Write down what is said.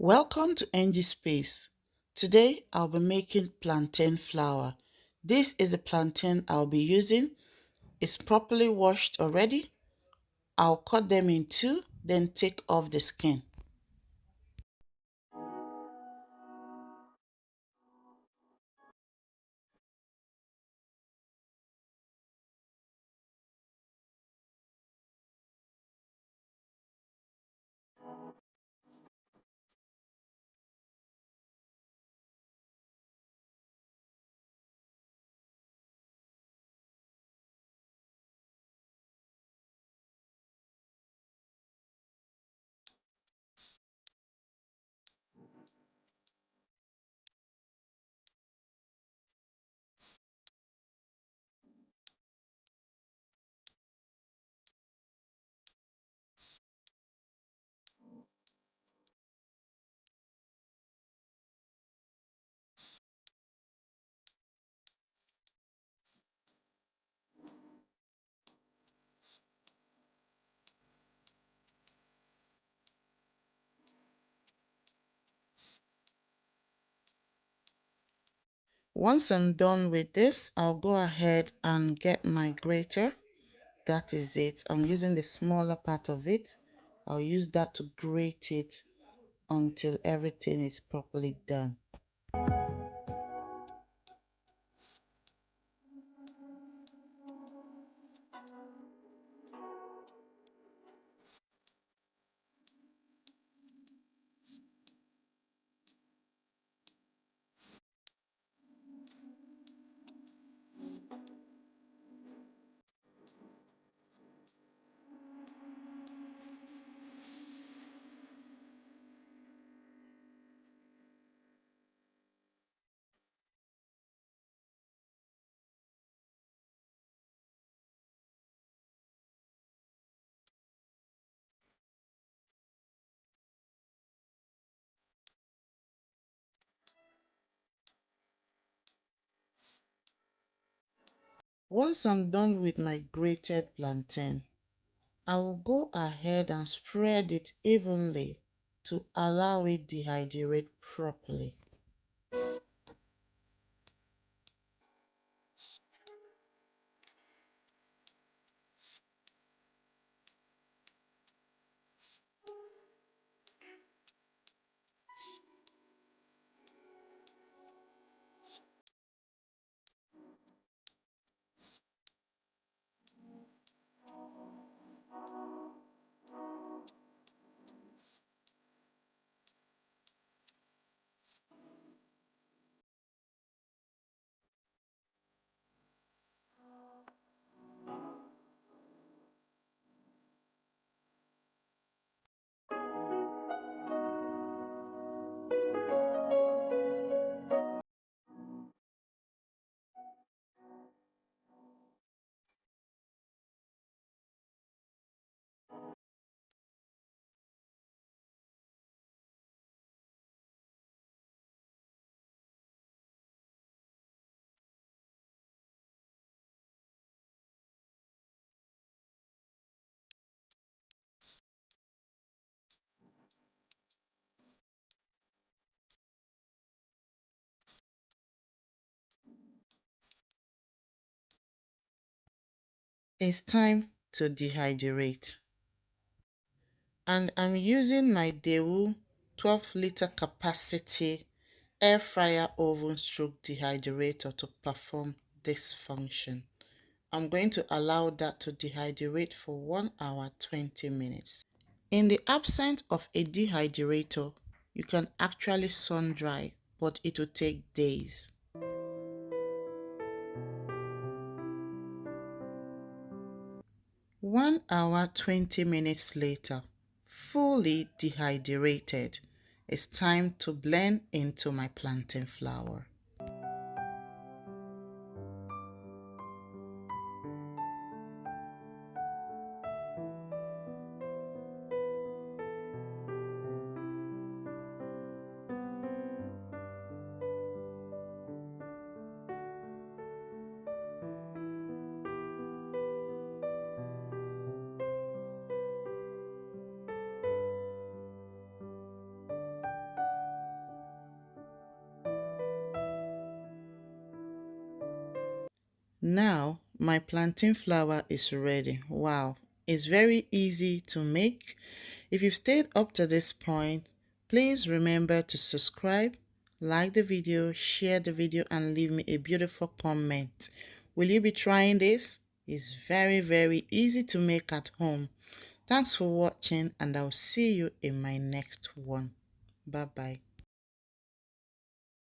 Welcome to NG Space. Today I'll be making plantain flour. This is the plantain I'll be using. It's properly washed already. I'll cut them in two, then take off the skin. Once I'm done with this, I'll go ahead and get my grater. That is it. I'm using the smaller part of it. I'll use that to grate it until everything is properly done. Once I'm done with my grated plantain, I will go ahead and spread it evenly to allow it dehydrate properly. It's time to dehydrate. And I'm using my Daewoo 12-liter capacity air fryer oven stroke dehydrator to perform this function. I'm going to allow that to dehydrate for 1 hour 20 minutes. In the absence of a dehydrator, you can actually sun dry, but it will take days. 1 hour 20 minutes later, fully dehydrated, it's time to blend into my plantain flour. Now my plantain flour is ready. Wow, it's very easy to make. If you've stayed up to this point, please remember to subscribe, like the video, share the video, and leave me a beautiful comment. Will you be trying this? It's very, very easy to make at home. Thanks for watching, and I'll see you in my next one. Bye bye.